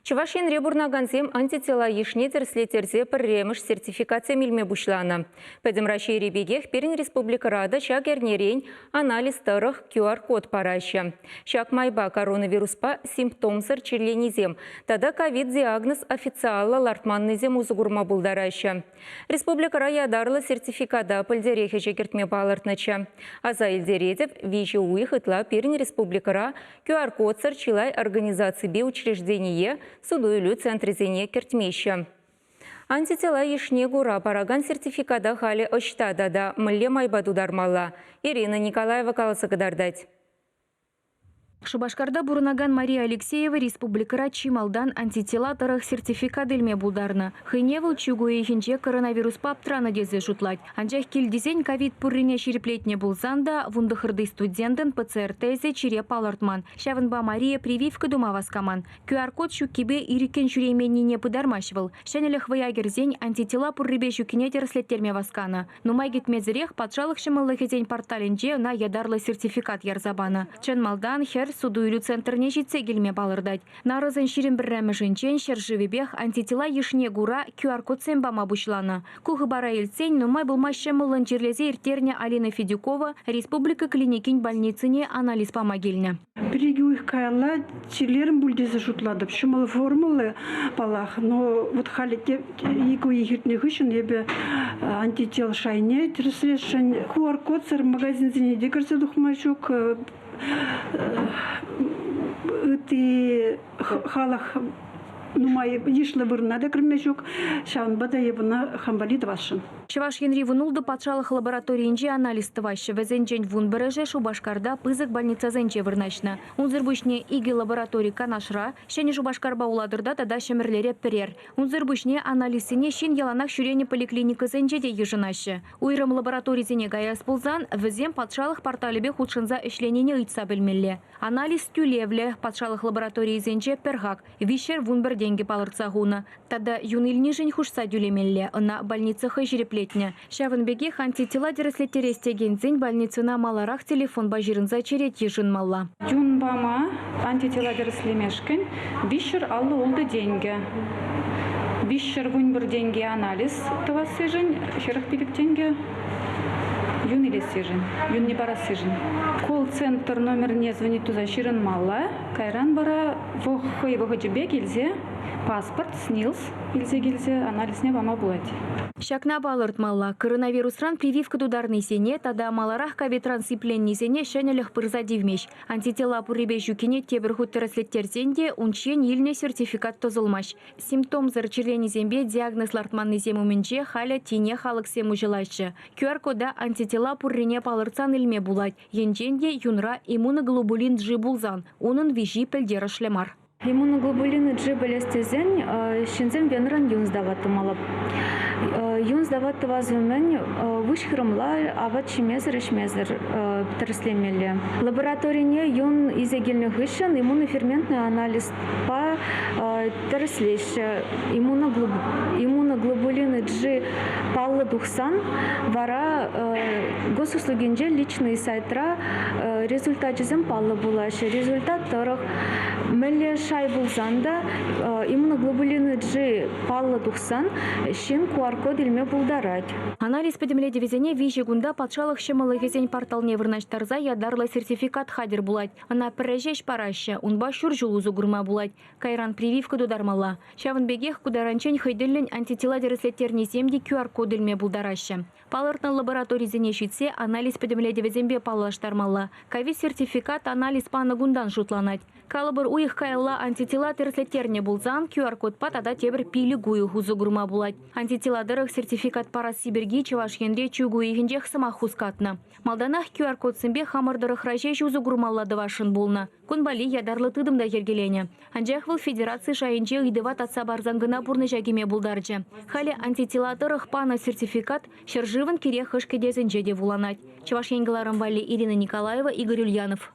Чувашин ребурнаганзем антитела ешне терслетерзе пірреміш сертификация милме бушлана. Пәдім Раши ребегех перін республика рада шак ернерен анализ тарых QR-код параща. Шак майба коронавируспа симптомсыр чирленизем. Тада ковид-диагноз официалла лартманнызем узугурма булдараща. Республика рая дарлы сертификада пыльдерехе жекертме балартнача. Аза илдередев вижи уйхытла перін республика ра QR-код сырчилай организации бе учреждение судуйлю центризене кертмеща. Антитела ешне гура параган сертификада хали оштада да мылле майбаду дармалла. Ирина Николаева каласы кадардать. Шубашкарда бурнаган Мария Алексеева республикара Чималдан антитела тарах сертификат эльме булдарна. Хыневыл чугуе хинче коронавирус паптрана дезе жутлать. Анчах килдизень ковид пуррине ширеплетне булзанда вундахырды студентен ПЦР-тезе чире палартман. Шавынба Мария прививка думаваскаман. QR-код шуккибе ирикен шурейменнине пыдармашвыл. Шанелех ваягерзень антитела пуррибе шукине терслеттерме васкана. Нумай гитмезерех патшалых шымыллыхезень порталинче на ядарлы сертификат ярзабана. Чен Малдан хер судуйлю центрне житсе келме балырдать. Нарызын ширин біррәмішінчен шерживебех антитела ешне гура QR-код сэмбама бушлана. Кухы бара елцень, нумай булмаще мылын черлезе иртерне Алина Федюкова республика клиникин больницыне анализ помогильня. Береги их кайла, чилерм бульдезе жутладып, шумал формулы палах, но вот халите ику ехитне хышын ебе антител шайне, терслешен QR-код сэр магазин зене декарсе духмачук, ты халах нумай ешла вырнада кірмешук, шаун бада ебына хамбалит вашын. Чаваш Енри вунулды патшалых лабораториинче анализ тываще. Везенчен вун береже Шубашкарда пызык больница зенче вырначна. Унзырбышне иги лабораторий канашра, шене Шубашкарба уладырда тада шемерлере перер. Унзырбышне анализине шин яланах шурене поликлиника зенче де ежынаще. Уйрым лабораторий зене гаяс пулзан, везем патшалых порталебе худшынза эшленене ыйтса білмелле. Анализ тюлевле патшалых лабораторий зенче пергак, вишер вунбер деньги палырца гуна. Тада юнильнижень хушса дюлемелле, на больницах жиреплетня. Шавынбеге антитела дереслеттерестеген зень больницына маларах телефон бажирынза черет ежын малла. Юнбама антитела дереслемешкен, вишер аллы олды деньги. Вишер вунбер деньги анализ тывасыжын, шерах пилик деньги. Юн или сижен, юн не бара сижен. Колл-центр номер не звонит туда ширин мала. Кайран бара вохы вохочебе гильзе, паспорт, снилс, гильзе анализ не вама булать. Шакна балырт малла. Коронавирусран прививка дударный сене, тада маларах ковид-трансипленни сене шенелях пырзадивмеш. Антитела пуррибе жукине теберхут терслеттерзенде унчен илне сертификат тозылмаш. Симптом зарчерлени зембе диагноз лартманный земуменче халя тине халык сему желайшы. QR-кода антитела пуррине палырцан илме булать. Енченде юнра иммуноглобулин G булзан. Унын вижи пельдера шлемар. Иммуноглобулины G болестезен шинзем венран юн сдаваты малап. Юн сдаваты вазумен вышхрымла ават шимезер терслемеле. Лабораторине юн изегельный хышын иммуноферментный анализ по терслеш. Иммуноглобулины G паллы духсан вара госуслугинже личный сайтра результат жезем паллы булашы. Результат тарых мэле шай булзанда иммуноглобулины G паллы духсан шин QR-код илме булдарать. Анализ педемле дивизине вижи гунда патшалых шемалы гезень портал невырнаштарза ядарлы сертификат хадер булать. Она пережеш параща, унба шуржулу зугурма булать. Кайран прививка дудармала. Шавынбегех кударанчен хайдыллен антитела дереслеттерни земди QR-код илме булдараща. Палыртны лабораторий зене шитсе анализ педемле дивизембе паллаштармала. Ковид сертификат анализ паны гундан шутланать. Калыбыр уих кайла антитела дереслеттерне булзан QR-код патада тебір пили гуи хузугурма булать. Антитела дырых сертификат пара Сибирги Чаваш Енре чугуи хинжех самах хускатна. Малданах QR-код сымбе хамырдырых рajеш узугурмаллады вашын булна. Кунбали ядарлы тыдымда ергелене. Анжахвыл федерации шайынче ыдыват атса барзангына бурны жагиме булдарчы. Хали антитела дырых пана сертификат шержывын кире хышкедезінже де вуланать. Чаваш Енгеларым Ирина Николаева, Игорь Ульянов.